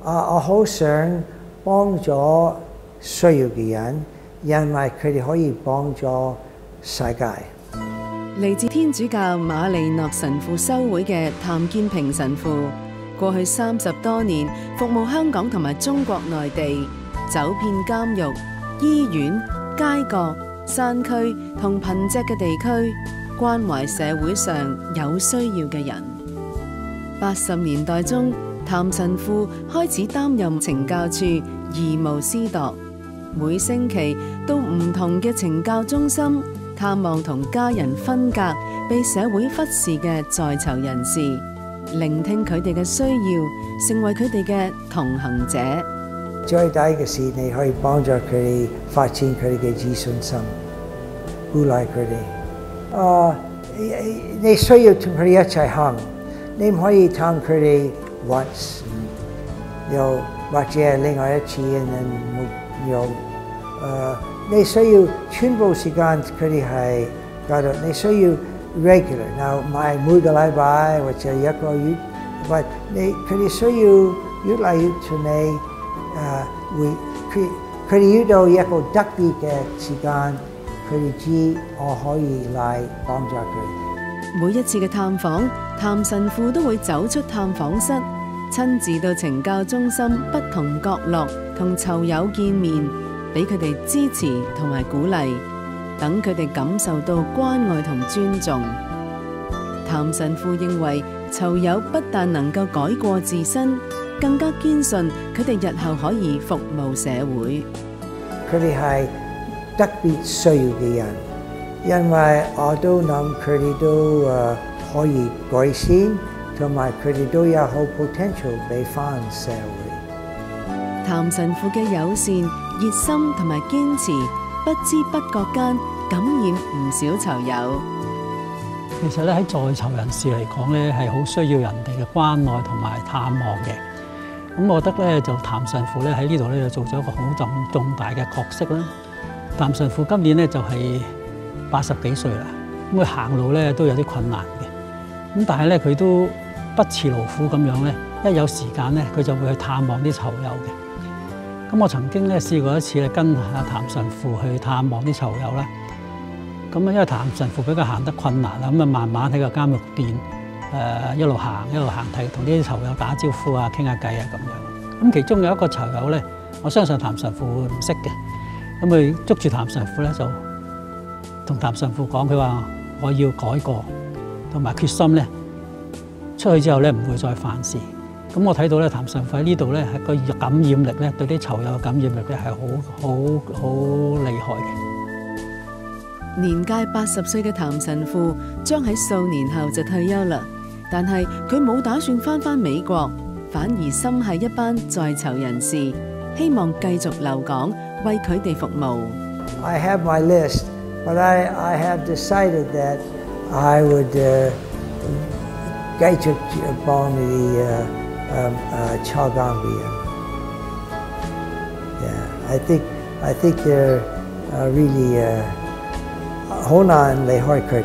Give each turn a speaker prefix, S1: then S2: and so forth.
S1: 我好想幫助需要嘅人，因為佢哋可以幫助世界。
S2: 嚟自天主教馬利諾神父修會嘅譚建平神父，過去30多年服務香港同埋中國內地，走遍監獄、醫院、街角、山區同貧瘠嘅地區，關懷社會上有需要嘅人。80年代中，譚神父開始擔任懲教處義務司鐸，每星期到唔同嘅懲教中心探望同家人分隔、被社會忽視嘅在囚人士，聆聽佢哋嘅需要，成為佢哋嘅同行者。
S1: 最大嘅事，你可以幫助佢哋發展佢哋嘅自信心，鼓勵佢哋。你需要同佢哋一齊行，你唔可以氹佢哋 once， 又或者另外一次，你需要全部時間佢哋係教導，你需要 regular， 嗱唔係每個禮拜或者一個月，或佢哋需要越嚟越同你佢哋遇到一個特別嘅時間，佢哋知我可以嚟幫助佢。
S2: 每一次嘅探訪，譚神父都會走出探訪室，親自到懲教中心不同角落同囚友見面，俾佢哋支持同埋鼓勵，等佢哋感受到關愛同尊重。譚神父認為，囚友不但能夠改過自身，更加堅信佢哋日後可以服務社會。
S1: 佢哋係特別需要嘅人，因為我都諗佢哋都可以改善，同埋佢哋都有好 potential 俾翻社會。
S2: 譚神父嘅友善、熱心同埋堅持，不知不覺間感染唔少囚友。
S3: 其實咧，喺在囚人士嚟講咧，係好需要人哋嘅關愛同埋探望嘅。咁我覺得咧，就譚神父咧喺呢度咧就做咗一個好重大嘅角色啦。譚神父今年咧就係80幾歲啦，咁佢行路咧都有啲困難嘅。咁但係咧佢都不辭勞苦咁樣咧，一有時間咧佢就會去探望啲囚友嘅。咁我曾經咧試過一次咧跟阿譚神父去探望啲囚友啦。咁啊，因為譚神父比較行得困難啦，咁啊慢慢喺個監獄邊一路行，同啲囚友打招呼啊，傾下偈啊咁樣。咁其中有一個囚友咧，我相信譚神父唔識嘅，咁佢捉住譚神父咧就同譚神父講，佢話我要改過，同埋決心咧出去之後咧唔會再犯事。咁我睇到咧譚神父喺呢度咧係個感染力咧，對啲囚友嘅感染力咧係好厲害嘅。
S2: 年屆80歲嘅譚神父將喺數年後就退休啦，但係佢冇打算返美國，反而心繫一班在囚人士，希望繼續留港為佢哋服務。
S1: I have my list, but I have decided that I would 繼續幫啲囚監嘅人。Yeah, I think they're really 好難離開佢哋。